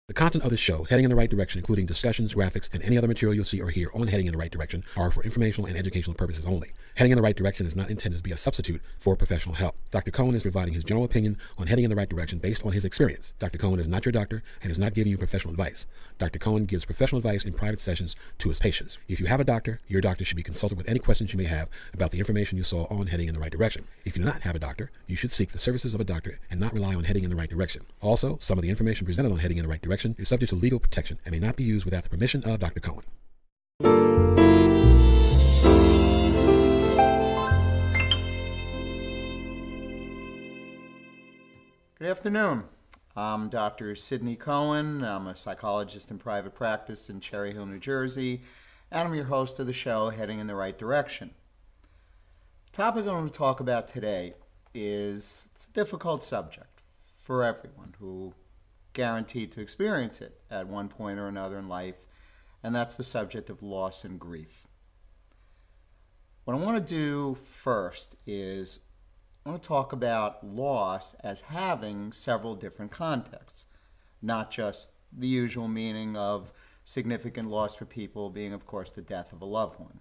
The content of this show, Heading in the Right Direction, including discussions, graphics, and any other material you'll see or hear on Heading in the Right Direction, are for informational and educational purposes only. Heading in the Right Direction is not intended to be a substitute for professional help. Dr. Cohen is providing his general opinion on heading in the right direction based on his experience. Dr. Cohen is not your doctor and is not giving you professional advice. Dr. Cohen gives professional advice in private sessions to his patients. If you have a doctor, your doctor should be consulted with any questions you may have about the information you saw on Heading in the Right Direction. If you do not have a doctor, you should seek the services of a doctor and not rely on Heading in the Right Direction. Also, some of the information presented on Heading in the Right Direction is subject to legal protection and may not be used without the permission of Dr. Cohen. Good afternoon. I'm Dr. Sidney Cohen. I'm a psychologist in private practice in Cherry Hill, New Jersey, and I'm your host of the show, Heading in the Right Direction. The topic I'm going to talk about today it's a difficult subject for everyone who guaranteed to experience it at one point or another in life, and that's the subject of loss and grief. What I want to do first is I want to talk about loss as having several different contexts, not just the usual meaning of significant loss for people being, of course, the death of a loved one.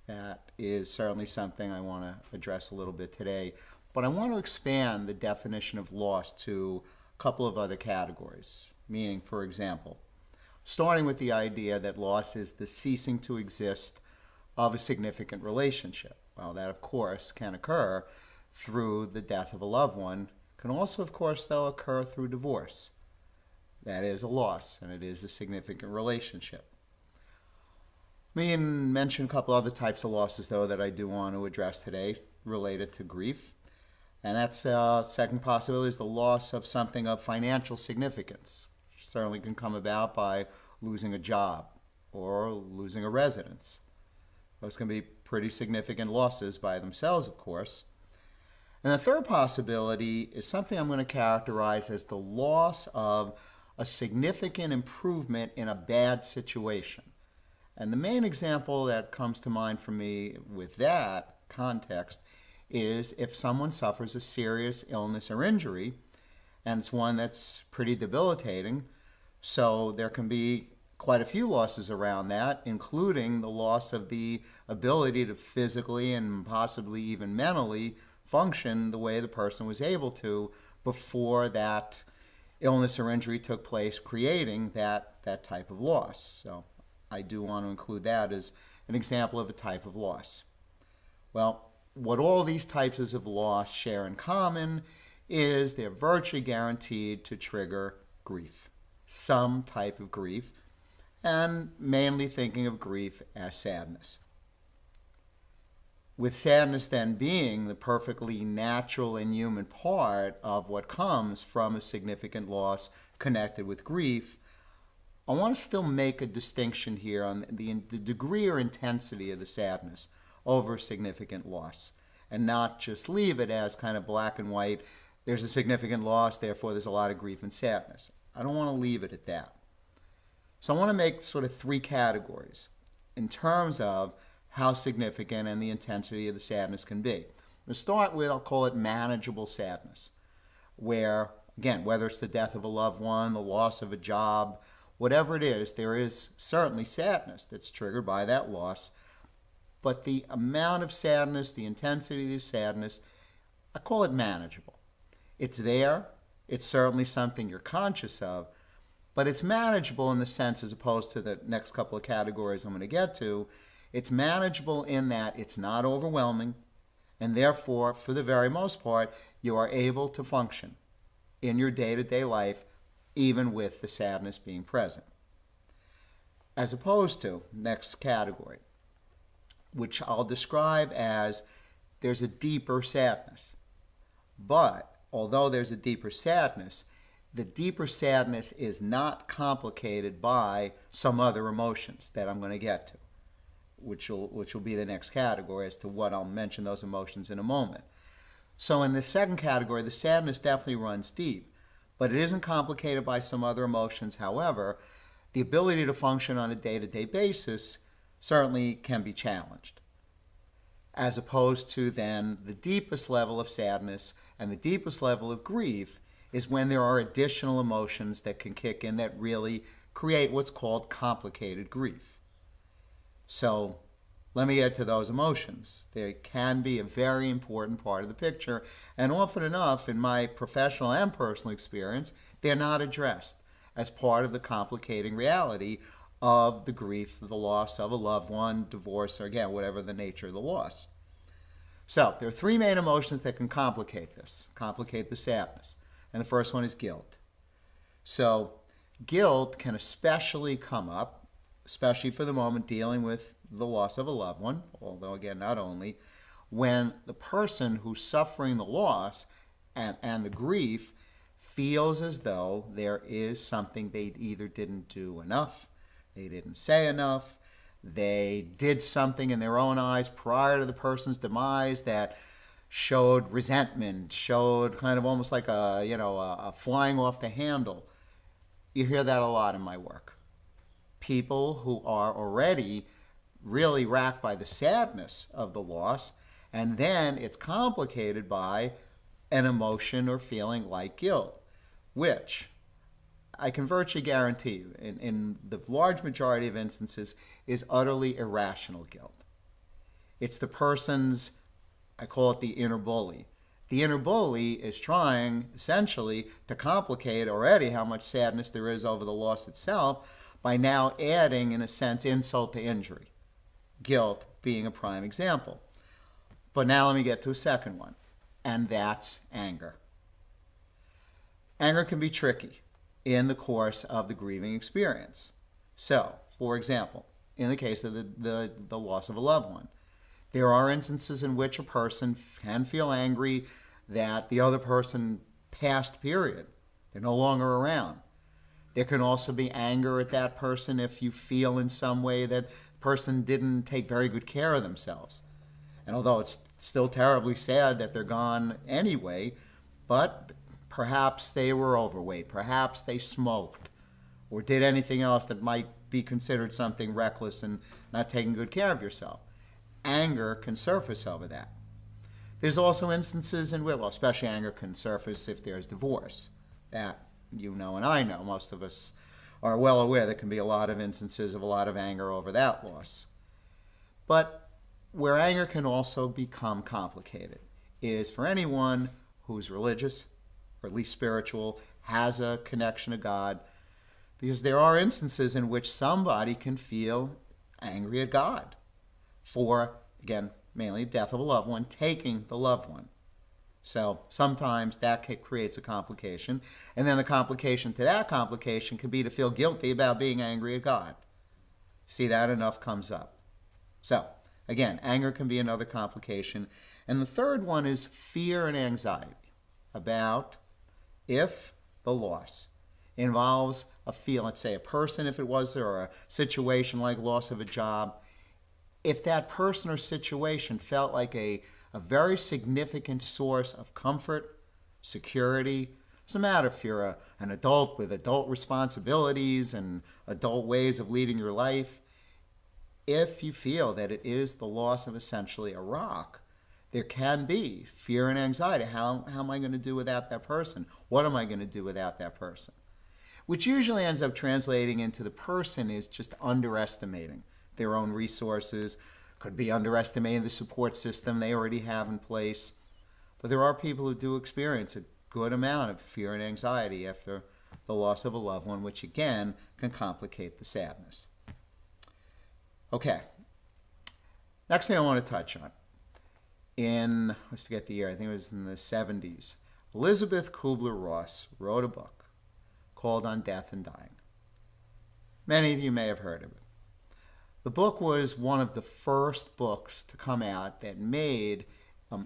That is certainly something I want to address a little bit today, but I want to expand the definition of loss to couple of other categories, meaning, for example, starting with the idea that loss is the ceasing to exist of a significant relationship. Well, that, of course, can occur through the death of a loved one, can also, of course, though, occur through divorce. That is a loss, and it is a significant relationship. Let me mention a couple other types of losses, though, that I do want to address today related to grief. And that's second possibility is the loss of something of financial significance. Which certainly can come about by losing a job or losing a residence. Those can be pretty significant losses by themselves, of course. And the third possibility is something I'm going to characterize as the loss of a significant improvement in a bad situation. And the main example that comes to mind for me with that context is if someone suffers a serious illness or injury, and it's one that's pretty debilitating, so there can be quite a few losses around that, including the loss of the ability to physically and possibly even mentally function the way the person was able to before that illness or injury took place, creating that type of loss. So I do want to include that as an example of a type of loss. Well, what all these types of loss share in common is they're virtually guaranteed to trigger grief, some type of grief, and mainly thinking of grief as sadness. With sadness then being the perfectly natural and human part of what comes from a significant loss connected with grief, I want to still make a distinction here on the degree or intensity of the sadness over significant loss, and not just leave it as kind of black and white. There's a significant loss, therefore there's a lot of grief and sadness. I don't want to leave it at that. So I want to make sort of three categories in terms of how significant and the intensity of the sadness can be. We'll start with, I'll call it manageable sadness, where, again, whether it's the death of a loved one, the loss of a job, whatever it is, there is certainly sadness that's triggered by that loss. But the amount of sadness, the intensity of the sadness, I call it manageable. It's there. It's certainly something you're conscious of. But it's manageable in the sense, as opposed to the next couple of categories I'm going to get to, it's manageable in that it's not overwhelming. And therefore, for the very most part, you are able to function in your day-to-day life, even with the sadness being present. As opposed to, next category, which I'll describe as there's a deeper sadness. But although there's a deeper sadness, the deeper sadness is not complicated by some other emotions that I'm going to get to, which will be the next category as to what I'll mention those emotions in a moment. So in the second category, the sadness definitely runs deep, but it isn't complicated by some other emotions. However, the ability to function on a day-to-day basis certainly can be challenged, as opposed to then the deepest level of sadness and the deepest level of grief is when there are additional emotions that can kick in that really create what's called complicated grief. So let me get to those emotions. They can be a very important part of the picture, and often enough, in my professional and personal experience, they're not addressed as part of the complicating reality of the grief, the loss of a loved one, divorce, or again, whatever the nature of the loss. So there are three main emotions that can complicate this, complicate the sadness. And the first one is guilt. So guilt can especially come up, especially for the moment dealing with the loss of a loved one, although again, not only, when the person who's suffering the loss and the grief feels as though there is something they either didn't do enough, they didn't say enough, they did something in their own eyes prior to the person's demise that showed resentment, showed kind of almost like a flying off the handle. You hear that a lot in my work. People who are already really racked by the sadness of the loss, and then it's complicated by an emotion or feeling like guilt, which I can virtually guarantee you, in the large majority of instances, is utterly irrational guilt. It's the person's, I call it the inner bully. The inner bully is trying, essentially, to complicate already how much sadness there is over the loss itself by now adding, in a sense, insult to injury. Guilt being a prime example. But now let me get to a second one, and that's anger. Anger can be tricky in the course of the grieving experience. So, for example, in the case of the loss of a loved one, there are instances in which a person can feel angry that the other person passed, period. They're no longer around. There can also be anger at that person if you feel in some way that the person didn't take very good care of themselves. And although it's still terribly sad that they're gone anyway, but perhaps they were overweight, perhaps they smoked, or did anything else that might be considered something reckless and not taking good care of yourself. Anger can surface over that. There's also instances in which, well, especially anger can surface if there's divorce. That you know and I know. Most of us are well aware there can be a lot of instances of a lot of anger over that loss. But where anger can also become complicated is for anyone who's religious, or at least spiritual, has a connection to God, because there are instances in which somebody can feel angry at God for, again, mainly death of a loved one, taking the loved one. So sometimes that creates a complication, and then the complication to that complication can be to feel guilty about being angry at God. See, that enough comes up. So, again, anger can be another complication. And the third one is fear and anxiety about if the loss involves a feel, let's say a person if it was there, or a situation like loss of a job, if that person or situation felt like a very significant source of comfort, security, doesn't matter if you're an adult with adult responsibilities and adult ways of leading your life, if you feel that it is the loss of essentially a rock, there can be fear and anxiety. How am I going to do without that person? What am I going to do without that person? Which usually ends up translating into the person is just underestimating their own resources, could be underestimating the support system they already have in place. But there are people who do experience a good amount of fear and anxiety after the loss of a loved one, which again can complicate the sadness. Okay, next thing I want to touch on. Let's forget the year, I think it was in the 70s, Elizabeth Kubler-Ross wrote a book called On Death and Dying. Many of you may have heard of it. The book was one of the first books to come out that made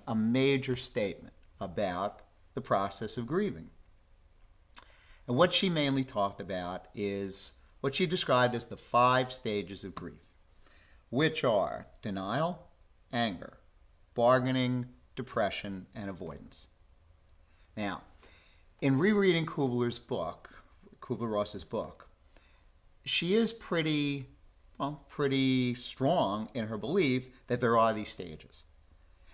a major statement about the process of grieving. And what she mainly talked about is what she described as the 5 stages of grief, which are denial, anger, bargaining, depression, and avoidance. Now, in rereading Kubler-Ross's book, she is pretty strong in her belief that there are these stages.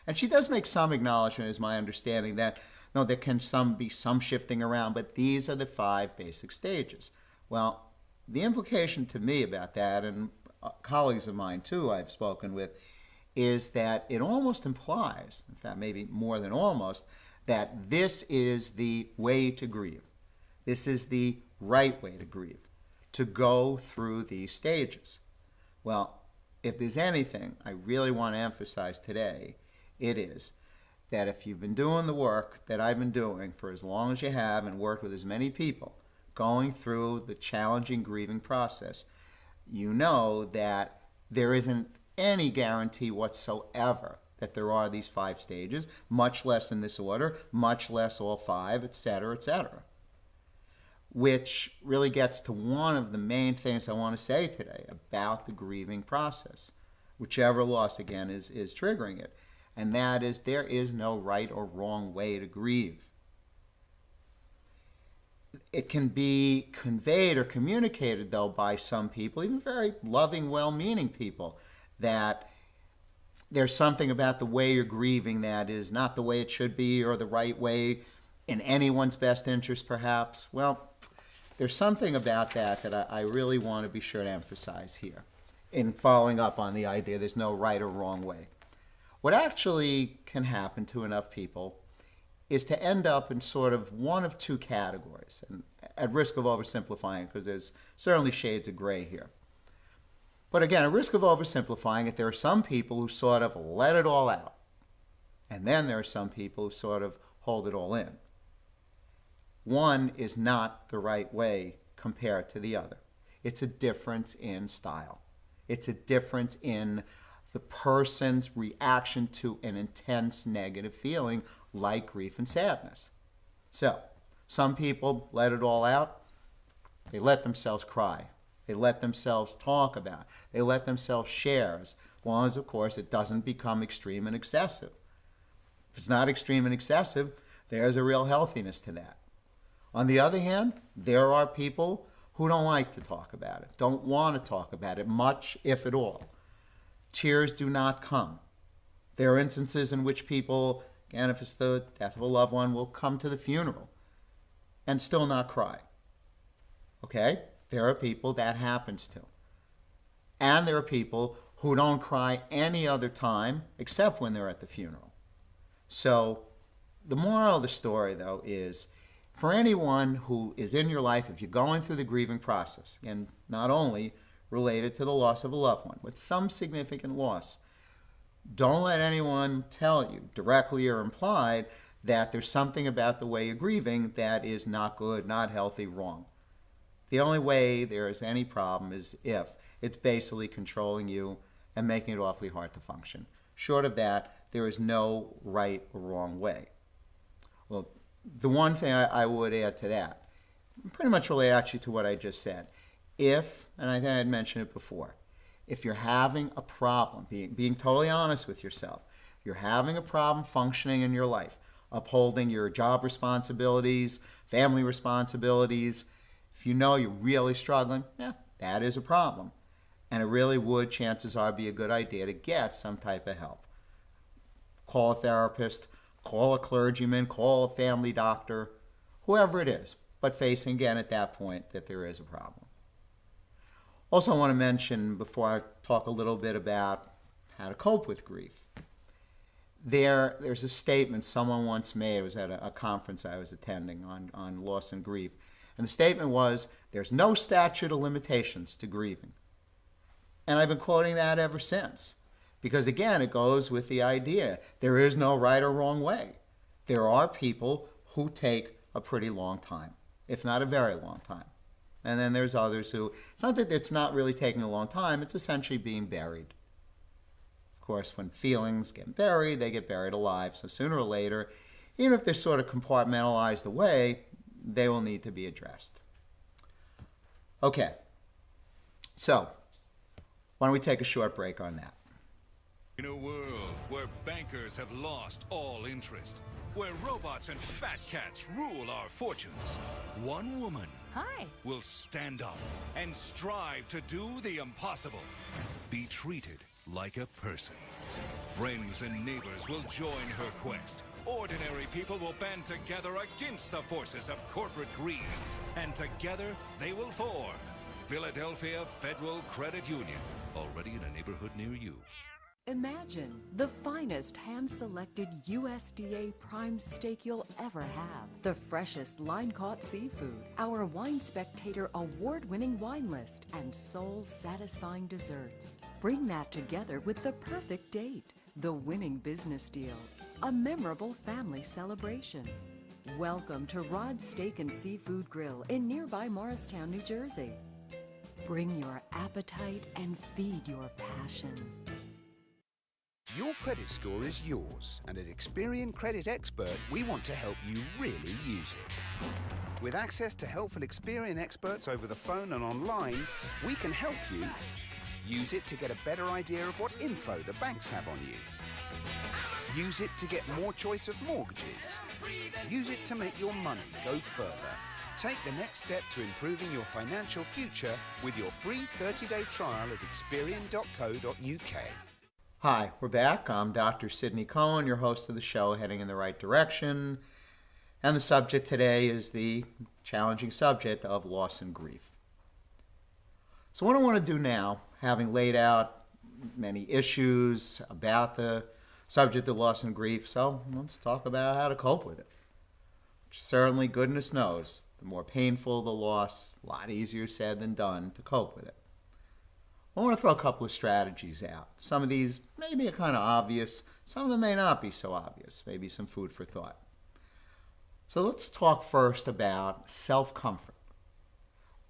And she does make some acknowledgement, is my understanding, that No, there can be some shifting around, but these are the 5 basic stages. Well, the implication to me about that, and colleagues of mine too I've spoken with, is that it almost implies, in fact maybe more than almost, that this is the way to grieve. This is the right way to grieve, to go through these stages. Well, if there's anything I really want to emphasize today, it is that if you've been doing the work that I've been doing for as long as you have and worked with as many people going through the challenging grieving process, you know that there isn't any guarantee whatsoever that there are these 5 stages, much less in this order, much less all 5, etc., etc. Which really gets to one of the main things I want to say today about the grieving process, whichever loss, again, is triggering it. And that is, there is no right or wrong way to grieve. It can be conveyed or communicated, though, by some people, even very loving, well-meaning people, that there's something about the way you're grieving that is not the way it should be or the right way in anyone's best interest, perhaps. Well, there's something about that that I really want to be sure to emphasize here in following up on the idea there's no right or wrong way. What actually can happen to enough people is to end up in sort of one of 2 categories, and at risk of oversimplifying, because there's certainly shades of gray here. But again, at risk of oversimplifying it, there are some people who sort of let it all out, and then there are some people who sort of hold it all in. One is not the right way compared to the other. It's a difference in style. It's a difference in the person's reaction to an intense negative feeling like grief and sadness. So, some people let it all out. They let themselves cry. They let themselves talk about it. They let themselves share, as long as, of course, it doesn't become extreme and excessive. If it's not extreme and excessive, there's a real healthiness to that. On the other hand, there are people who don't like to talk about it, don't want to talk about it much, if at all. Tears do not come. There are instances in which people, again, if it's the death of a loved one, will come to the funeral and still not cry. Okay? There are people that happens to. And there are people who don't cry any other time except when they're at the funeral. So the moral of the story, though, is for anyone who is in your life, if you're going through the grieving process, and not only related to the loss of a loved one, but some significant loss, don't let anyone tell you, directly or implied, that there's something about the way you're grieving that is not good, not healthy, wrong. The only way there is any problem is if it's basically controlling you and making it awfully hard to function. Short of that, there is no right or wrong way. Well, the one thing I would add to that, pretty much related actually to what I just said, if, and I think I had mentioned it before, if you're having a problem, being totally honest with yourself, you're having a problem functioning in your life, upholding your job responsibilities, family responsibilities, if you know you're really struggling, yeah, that is a problem. And it really would, chances are, be a good idea to get some type of help. Call a therapist, call a clergyman, call a family doctor, whoever it is, but facing again at that point that there is a problem. Also, I want to mention, before I talk a little bit about how to cope with grief, there's a statement someone once made. It was at a conference I was attending on loss and grief. And the statement was, there's no statute of limitations to grieving. And I've been quoting that ever since. Because again, it goes with the idea, there is no right or wrong way. There are people who take a pretty long time, if not a very long time. And then there's others who, it's not that it's not really taking a long time, it's essentially being buried. Of course, when feelings get buried, they get buried alive. So sooner or later, even if they're sort of compartmentalized away, they will need to be addressed. Okay, so why don't we take a short break on that? In a world where bankers have lost all interest, where robots and fat cats rule our fortunes, one woman will stand up and strive to do the impossible. Be treated like a person. Friends and neighbors will join her quest. Ordinary people will band together against the forces of corporate greed. And together they will form Philadelphia Federal Credit Union, already in a neighborhood near you. Imagine the finest hand-selected USDA prime steak you'll ever have. The freshest line-caught seafood, our Wine Spectator award-winning wine list, and soul-satisfying desserts. Bring that together with the perfect date, the winning business deal, a memorable family celebration. Welcome to Rod's Steak and Seafood Grill in nearby Morristown, New Jersey. Bring your appetite and feed your passion. Your credit score is yours, and at Experian Credit Expert, we want to help you really use it. With access to helpful Experian experts over the phone and online, we can help you use it to get a better idea of what info the banks have on you. Use it to get more choice of mortgages. Use it to make your money go further. Take the next step to improving your financial future with your free 30-day trial at Experian.co.uk. Hi, we're back. I'm Dr. Sidney Cohen, your host of the show, Heading in the Right Direction. And the subject today is the challenging subject of loss and grief. So what I want to do now, having laid out many issues about the subject of loss and grief, so let's talk about how to cope with it. Which certainly, goodness knows, the more painful the loss, a lot easier said than done to cope with it. I want to throw a couple of strategies out. Some of these maybe are kind of obvious. Some of them may not be so obvious. Maybe some food for thought. So let's talk first about self-comfort,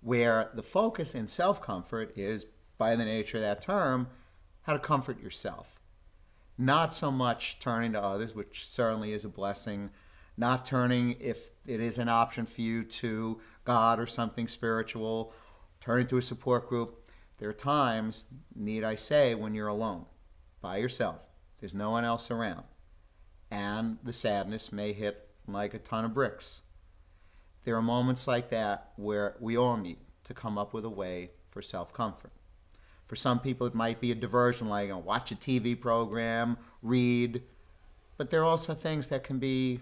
where the focus in self-comfort is, by the nature of that term, how to comfort yourself. Not so much turning to others, which certainly is a blessing, not turning, if it is an option for you, to God or something spiritual, turning to a support group. There are times, need I say, when you're alone, by yourself. There's no one else around. And the sadness may hit like a ton of bricks. There are moments like that where we all need to come up with a way for self-comfort. For some people, it might be a diversion, like watch a TV program, read. But there are also things that can be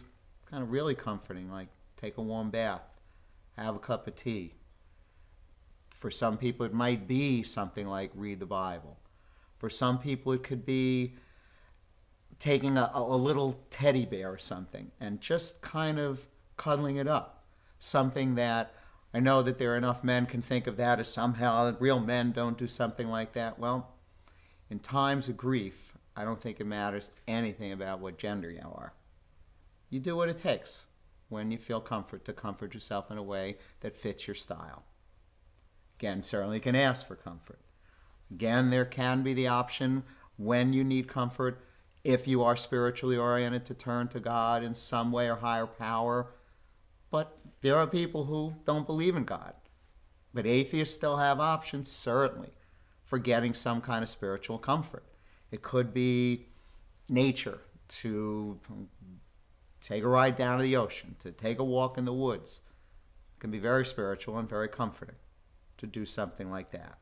kind of really comforting, like take a warm bath, have a cup of tea. For some people, it might be something like read the Bible. For some people, it could be taking a little teddy bear or something and just kind of cuddling it up. Something that I know that there are enough men can think of that as somehow real men don't do something like that. Well, in times of grief, I don't think it matters anything about what gender you are. You do what it takes when you feel comfort to comfort yourself in a way that fits your style. Again, certainly can ask for comfort. Again, there can be the option when you need comfort, if you are spiritually oriented, to turn to God in some way or higher power. But there are people who don't believe in God. But atheists still have options, certainly, for getting some kind of spiritual comfort. It could be nature, to take a ride down to the ocean, to take a walk in the woods. It can be very spiritual and very comforting to do something like that.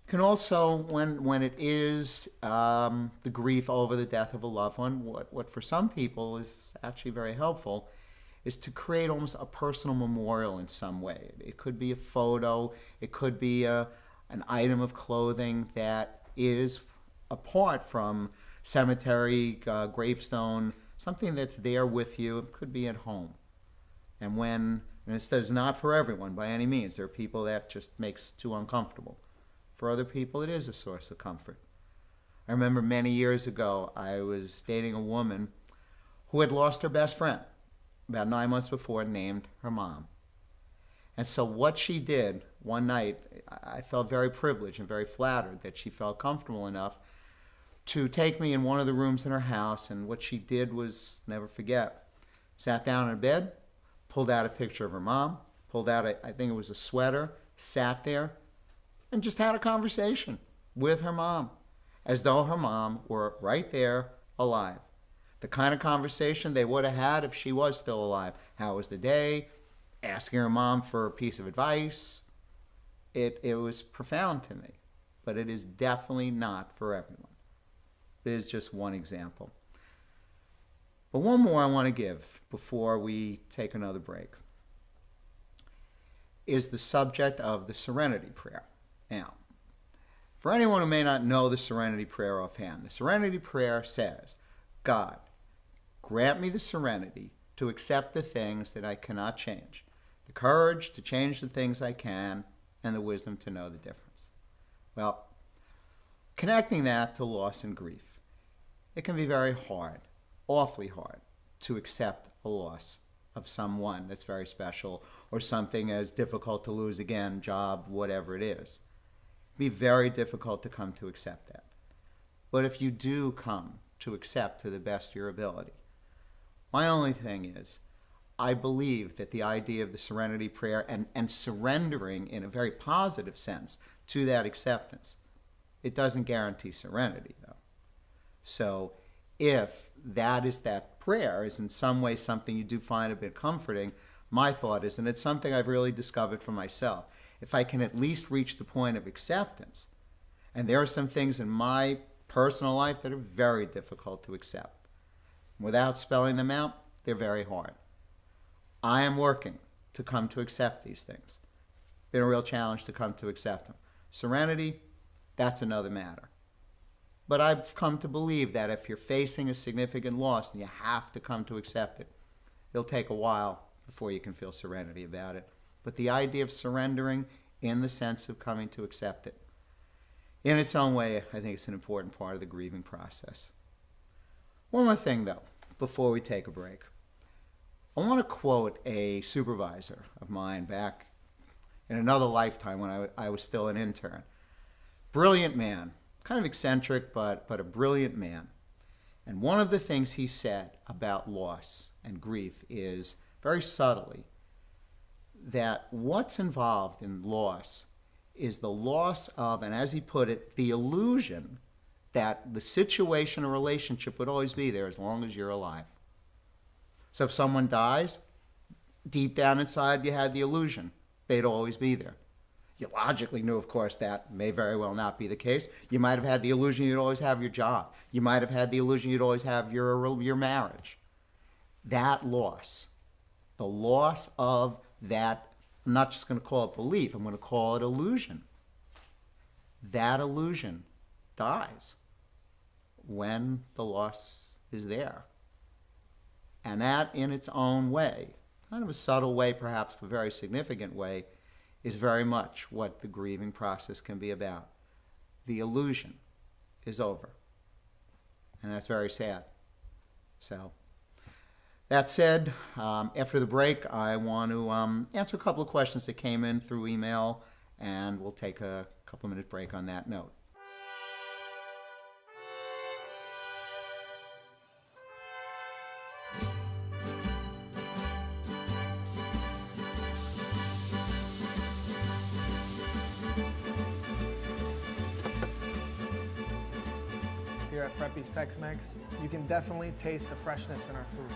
It can also, when it is the grief over the death of a loved one, what for some people is actually very helpful is to create almost a personal memorial in some way. It could be a photo, it could be an item of clothing that is apart from cemetery, gravestone, something that's there with you. It could be at home. And this is not for everyone by any means. There are people that just makes too uncomfortable. For other people, it is a source of comfort. I remember many years ago, I was dating a woman who had lost her best friend about 9 months before, named her mom. And so what she did one night, I felt very privileged and very flattered that she felt comfortable enough to take me in one of the rooms in her house. And what she did was, never forget, sat down in bed, pulled out a picture of her mom, pulled out, I think it was a sweater, sat there, and just had a conversation with her mom, as though her mom were right there, alive. The kind of conversation they would have had if she was still alive. How was the day? Asking her mom for a piece of advice. It was profound to me, but it is definitely not for everyone. It is just one example. But one more I want to give before we take another break is the subject of the Serenity Prayer. Now, for anyone who may not know the Serenity Prayer offhand, the Serenity Prayer says, God, grant me the serenity to accept the things that I cannot change, the courage to change the things I can, and the wisdom to know the difference. Well, connecting that to loss and grief, it can be very hard, awfully hard, to accept a loss of someone that's very special or something as difficult to lose again, job, whatever it is. It'd be very difficult to come to accept that. But if you do come to accept to the best of your ability, my only thing is, I believe that the idea of the Serenity Prayer and surrendering in a very positive sense to that acceptance, it doesn't guarantee serenity, though. So if that prayer is in some way something you do find a bit comforting, my thought is, and it's something I've really discovered for myself, if I can at least reach the point of acceptance, and there are some things in my personal life that are very difficult to accept. Without spelling them out, they're very hard. I am working to come to accept these things. Been a real challenge to come to accept them. Serenity, that's another matter. But I've come to believe that if you're facing a significant loss and you have to come to accept it, it'll take a while before you can feel serenity about it. But the idea of surrendering in the sense of coming to accept it, in its own way, I think it's an important part of the grieving process. One more thing, though, before we take a break. I want to quote a supervisor of mine back in another lifetime when I was still an intern. Brilliant man, kind of eccentric, but a brilliant man. And one of the things he said about loss and grief is, very subtly, that what's involved in loss is the loss of, and as he put it, the illusion that the situation or relationship would always be there as long as you're alive. So if someone dies, deep down inside you had the illusion they'd always be there. You logically knew, of course, that may very well not be the case. You might have had the illusion you'd always have your job. You might have had the illusion you'd always have your marriage. That loss, the loss of that, I'm not just going to call it belief, I'm going to call it illusion. That illusion dies when the loss is there. And that, in its own way, kind of a subtle way perhaps, but a very significant way, is very much what the grieving process can be about. The illusion is over. And that's very sad. So, that said, after the break, I want to answer a couple of questions that came in through email, and we'll take a couple-minute break on that note. Here at Freppy's Tex-Mex, you can definitely taste the freshness in our food.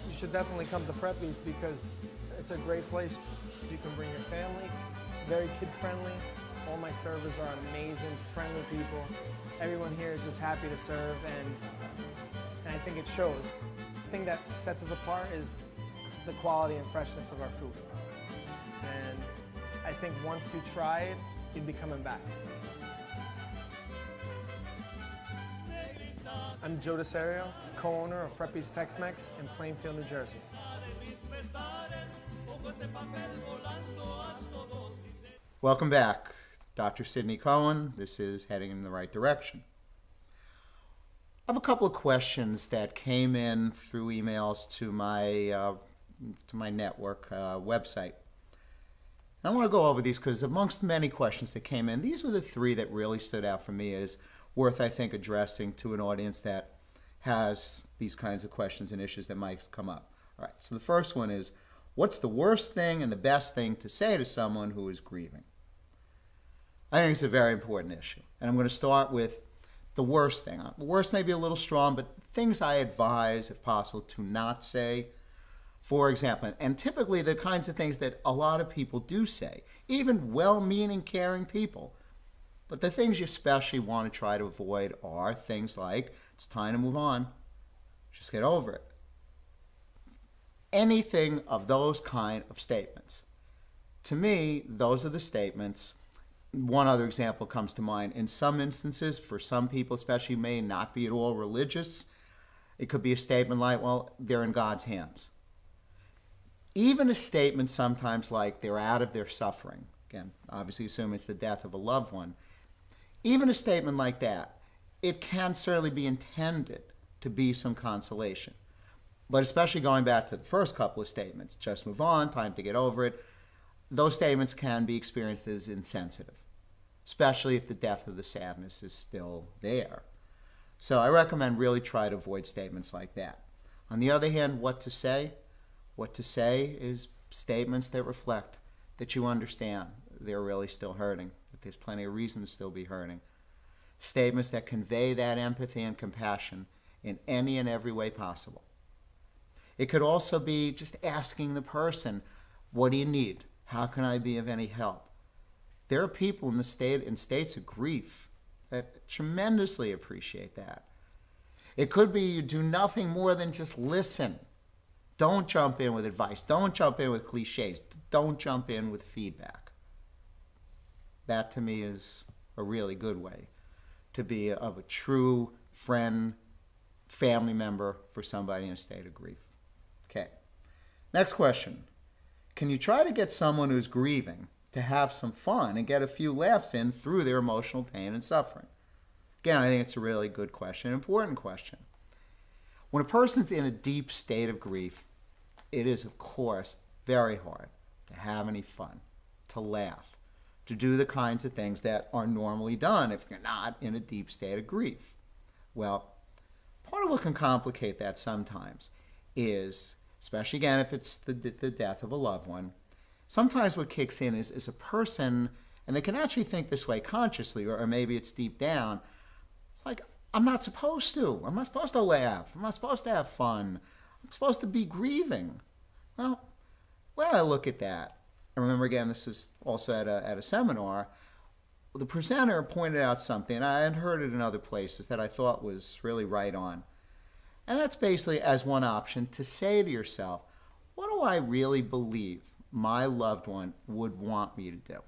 You should definitely come to Freppy's because it's a great place. You can bring your family, very kid-friendly. All my servers are amazing, friendly people. Everyone here is just happy to serve, and I think it shows. The thing that sets us apart is the quality and freshness of our food. And I think once you try it, you'd be coming back. I'm Joe DeSario, co-owner of Freppy's Tex-Mex in Plainfield, New Jersey. Welcome back. Dr. Sidney Cohen. This is Heading in the Right Direction. I have a couple of questions that came in through emails to my network website. I want to go over these because amongst many questions that came in, these were the three that really stood out for me as worth, I think, addressing to an audience that has these kinds of questions and issues that might come up. All right, so the first one is, what's the worst thing and the best thing to say to someone who is grieving? I think it's a very important issue. And I'm going to start with the worst thing. The worst may be a little strong, but things I advise, if possible, to not say. For example, and typically the kinds of things that a lot of people do say, even well-meaning, caring people, But the things you especially want to try to avoid are things like, it's time to move on, just get over it. Anything of those kind of statements. To me, those are the statements. One other example comes to mind. In some instances, for some people especially, may not be at all religious, it could be a statement like, well, they're in God's hands. Even a statement sometimes like they're out of their suffering. Again, obviously assume it's the death of a loved one. Even a statement like that, it can certainly be intended to be some consolation. But especially going back to the first couple of statements, just move on, time to get over it, those statements can be experienced as insensitive, especially if the depth of the sadness is still there. So I recommend really try to avoid statements like that. On the other hand, what to say? What to say is statements that reflect that you understand they're really still hurting, that there's plenty of reason to still be hurting. Statements that convey that empathy and compassion in any and every way possible. It could also be just asking the person, what do you need? How can I be of any help? There are people in states of grief that tremendously appreciate that. It could be you do nothing more than just listen. Don't jump in with advice. Don't jump in with cliches. Don't jump in with feedback. That to me is a really good way to be of a true friend, family member for somebody in a state of grief. Okay. Next question. Can you try to get someone who's grieving to have some fun and get a few laughs in through their emotional pain and suffering? Again, I think it's a really good question, an important question. When a person's in a deep state of grief, it is, of course, very hard to have any fun, to laugh, to do the kinds of things that are normally done if you're not in a deep state of grief. Well, part of what can complicate that sometimes is, especially again if it's the death of a loved one, sometimes what kicks in is a person, and they can actually think this way consciously, or maybe it's deep down, it's like, I'm not supposed to. I'm not supposed to laugh. I'm not supposed to have fun. I'm supposed to be grieving. Well, when I look at that, I remember again, this is also at a seminar, the presenter pointed out something, and I had heard it in other places that I thought was really right on. And that's basically, as one option, to say to yourself, what do I really believe my loved one would want me to do?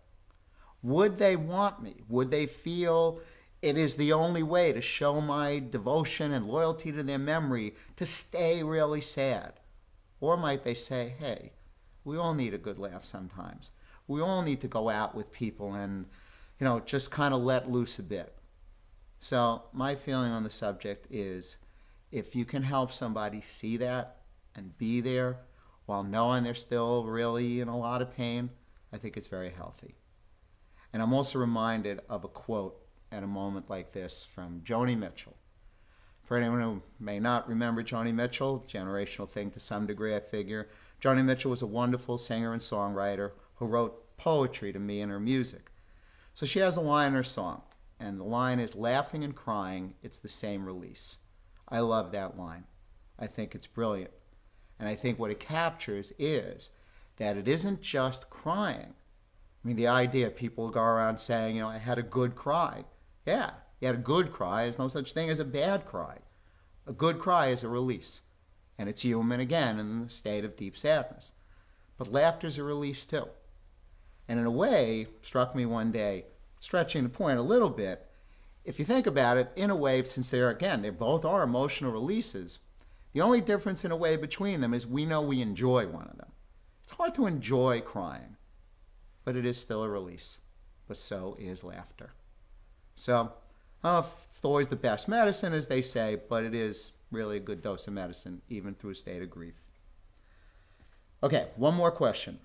Would they want me? Would they feel it is the only way to show my devotion and loyalty to their memory to stay really sad? Or might they say, hey, we all need a good laugh sometimes. We all need to go out with people and, just kind of let loose a bit. So my feeling on the subject is, if you can help somebody see that and be there while knowing they're still really in a lot of pain, I think it's very healthy. And I'm also reminded of a quote at a moment like this from Joni Mitchell. For anyone who may not remember Joni Mitchell, generational thing to some degree, I figure, Joni Mitchell was a wonderful singer and songwriter who wrote poetry to me in her music. So she has a line in her song, and the line is, laughing and crying, it's the same release. I love that line. I think it's brilliant. And I think what it captures is that it isn't just crying. I mean, the idea, people go around saying, I had a good cry. Yeah, you had a good cry. There's no such thing as a bad cry. A good cry is a release. And it's human, again, in the state of deep sadness. But laughter's a release, too. And in a way, struck me one day, stretching the point a little bit, if you think about it, in a way, since they both are emotional releases, the only difference in a way between them is we know we enjoy one of them. It's hard to enjoy crying, but it is still a release. But so is laughter. So, I don't know if it's always the best medicine, as they say, but it is really a good dose of medicine, even through a state of grief. Okay, one more question.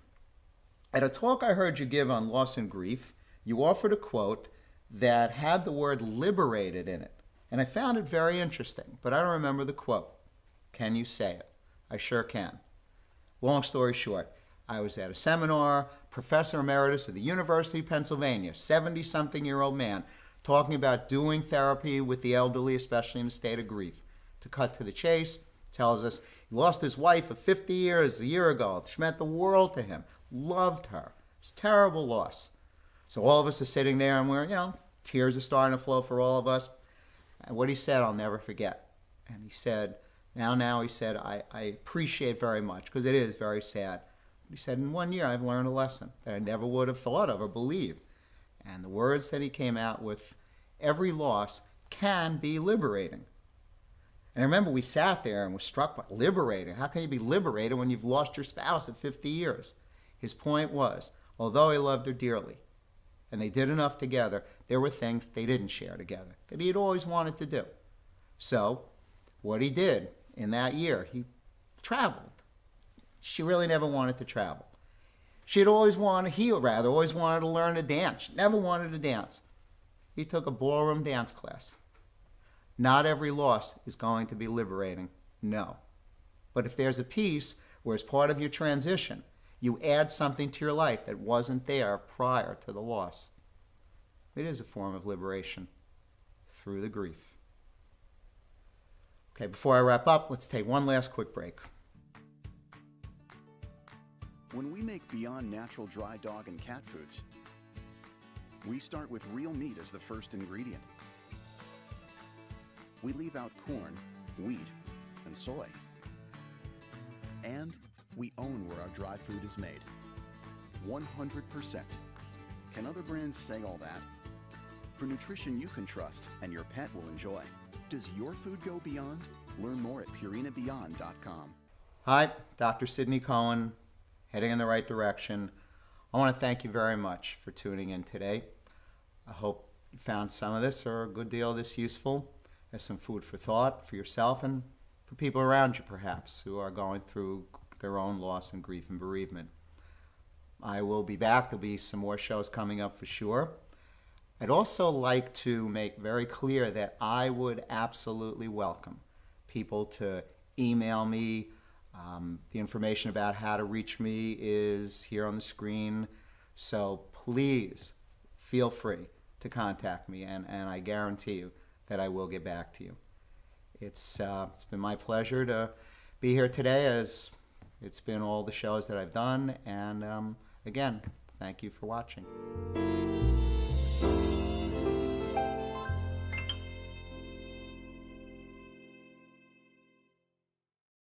At a talk I heard you give on loss and grief, you offered a quote that had the word liberated in it. And I found it very interesting, but I don't remember the quote. Can you say it? I sure can. Long story short, I was at a seminar, professor emeritus at the University of Pennsylvania, 70-something-year-old man, talking about doing therapy with the elderly, especially in a state of grief. To cut to the chase, tells us he lost his wife of 50 years a year ago. She meant the world to him. Loved her. It was a terrible loss. So all of us are sitting there and we're, tears are starting to flow for all of us. And what he said, I'll never forget. And he said, he said, I appreciate very much, because it is very sad. He said, in 1 year, I've learned a lesson that I never would have thought of or believed. And the words that he came out with, every loss can be liberating. And I remember we sat there and were struck by liberating. How can you be liberated when you've lost your spouse at 50 years? His point was, although he loved her dearly, and they did enough together, there were things they didn't share together that he had always wanted to do. So, what he did in that year, he traveled. She really never wanted to travel. He always wanted to learn to dance. She never wanted to dance. He took a ballroom dance class. Not every loss is going to be liberating, no. But if there's a piece where as part of your transition, you add something to your life that wasn't there prior to the loss, it is a form of liberation through the grief. Okay, before I wrap up, let's take one last quick break. When we make Beyond Natural dry dog and cat foods, we start with real meat as the first ingredient. We leave out corn, wheat, and soy. And we own where our dry food is made. 100%. Can other brands say all that? For nutrition you can trust and your pet will enjoy. Does your food go beyond? Learn more at purinabeyond.com. Hi, Dr. Sidney Cohen, heading in the right direction. I want to thank you very much for tuning in today. I hope you found some of this or a good deal of this useful as some food for thought for yourself and for people around you, perhaps, who are going through their own loss and grief and bereavement. I will be back. There'll be some more shows coming up for sure. I'd also like to make very clear that I would absolutely welcome people to email me. The information about how to reach me is here on the screen. So please feel free to contact me, and I guarantee you that I will get back to you. It's been my pleasure to be here today, as it's been all the shows that I've done. And again, thank you for watching.